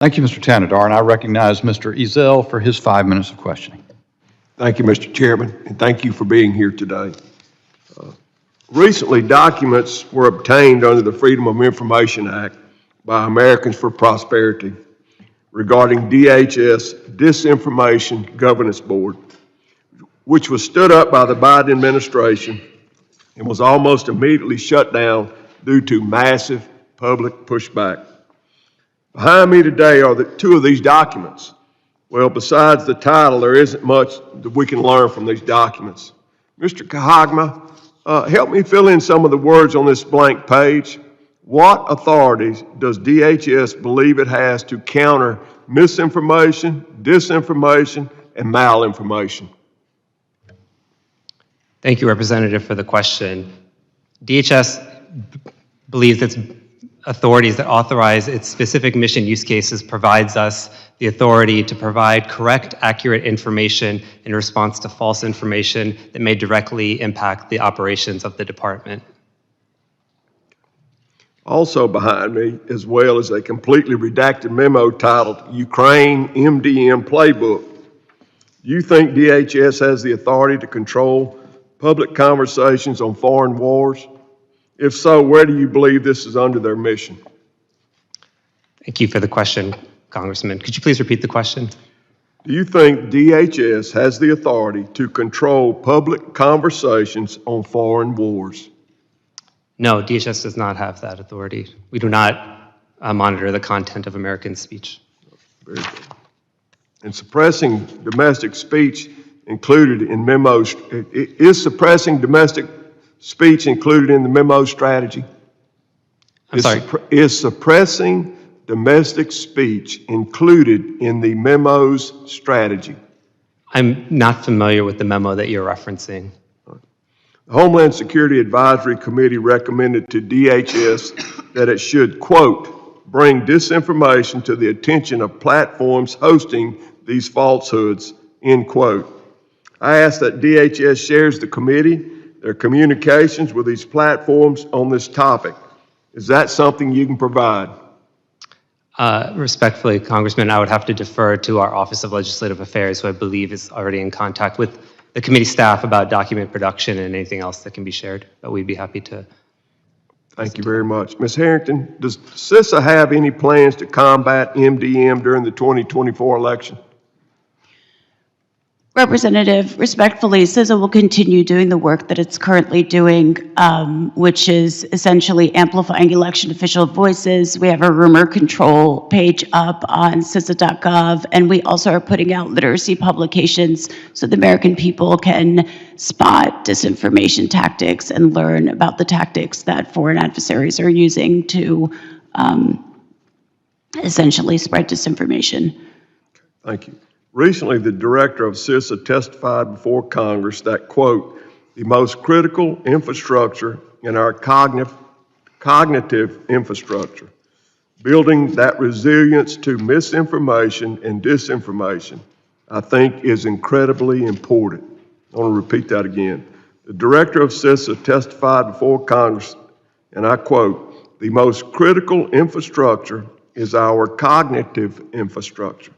Thank you, Mr. Tanadar, and I recognize Mr. Ezell for his 5 minutes of questioning. Thank you, Mr. Chairman, and thank you for being here today. Recently, documents were obtained under the Freedom of Information Act by Americans for Prosperity regarding DHS Disinformation Governance Board, which was stood up by the Biden administration and was almost immediately shut down due to massive public pushback. Behind me today are the two of these documents. Well, besides the title, there isn't much that we can learn from these documents. Mr. Kahagma, help me fill in some of the words on this blank page. What authorities does DHS believe it has to counter misinformation, disinformation, and malinformation? Thank you, Representative, for the question. DHS believes its authorities that authorize its specific mission use cases provides us the authority to provide correct, accurate information in response to false information that may directly impact the operations of the department. Also behind me, as well, is a completely redacted memo titled Ukraine MDM Playbook. Do you think DHS has the authority to control public conversations on foreign wars? If so, where do you believe this is under their mission? Thank you for the question, Congressman. Could you please repeat the question? Do you think DHS has the authority to control public conversations on foreign wars? No, DHS does not have that authority. We do not monitor the content of American speech. Very good. And suppressing domestic speech included in memos, is suppressing domestic speech included in the memo strategy? Is suppressing domestic speech included in the memo's strategy? I'm not familiar with the memo that you're referencing. The Homeland Security Advisory Committee recommended to DHS that it should, quote, bring disinformation to the attention of platforms hosting these falsehoods, end quote. I ask that DHS shares the committee their communications with these platforms on this topic. Is that something you can provide? Respectfully, Congressman, I would have to defer to our Office of Legislative Affairs, who I believe is already in contact with the committee staff about document production and anything else that can be shared, but we'd be happy to. Thank you very much. Ms. Harrington, does CISA have any plans to combat MDM during the 2024 election? Representative, respectfully, CISA will continue doing the work that it's currently doing, which is essentially amplifying election official voices. We have a rumor control page up on CISA.gov, and we also are putting out literacy publications so the American people can spot disinformation tactics and learn about the tactics that foreign adversaries are using to essentially spread disinformation. Thank you. Recently, the director of CISA testified before Congress that, quote, the most critical infrastructure in our cognitive infrastructure, building that resilience to misinformation and disinformation, I think is incredibly important. I want to repeat that again. The director of CISA testified before Congress, and I quote, the most critical infrastructure is our cognitive infrastructure.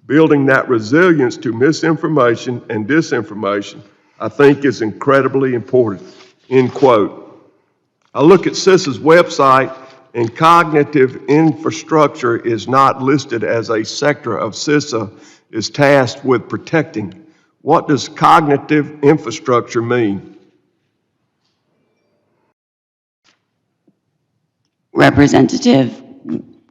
Building that resilience to misinformation and disinformation, I think is incredibly important, end quote. I look at CISA's website and cognitive infrastructure is not listed as a sector of CISA is tasked with protecting. What does cognitive infrastructure mean? Representative,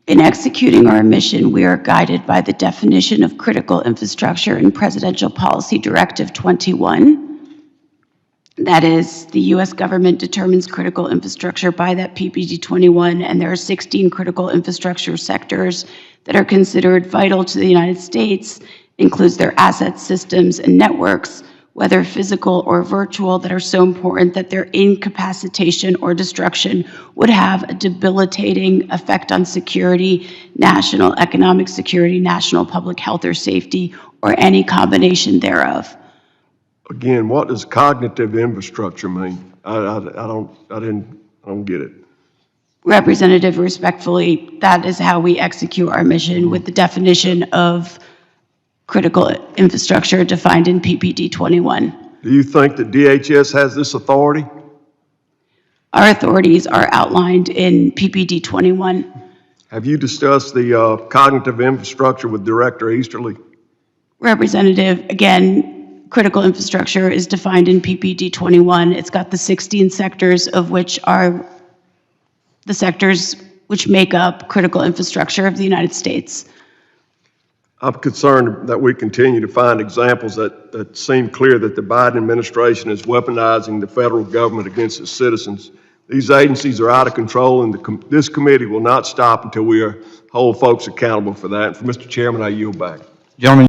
in executing our mission, we are guided by the definition of critical infrastructure in Presidential Policy Directive 21. That is, the U.S. government determines critical infrastructure by that PPD 21, and there are 16 critical infrastructure sectors that are considered vital to the United States, includes their assets, systems, and networks, whether physical or virtual, that are so important that their incapacitation or destruction would have a debilitating effect on security, national economic security, national public health or safety, or any combination thereof. Again, what does cognitive infrastructure mean? I don't get it. Representative, respectfully, that is how we execute our mission with the definition of critical infrastructure defined in PPD 21. Do you think that DHS has this authority? Our authorities are outlined in PPD 21. Have you discussed the cognitive infrastructure with Director Easterly? Representative, again, critical infrastructure is defined in PPD 21. It's got the 16 sectors of which are the sectors which make up critical infrastructure of the United States. I'm concerned that we continue to find examples that seem clear that the Biden administration is weaponizing the federal government against its citizens. These agencies are out of control, and this committee will not stop until we hold folks accountable for that. And for Mr. Chairman, I yield back. Gentlemen,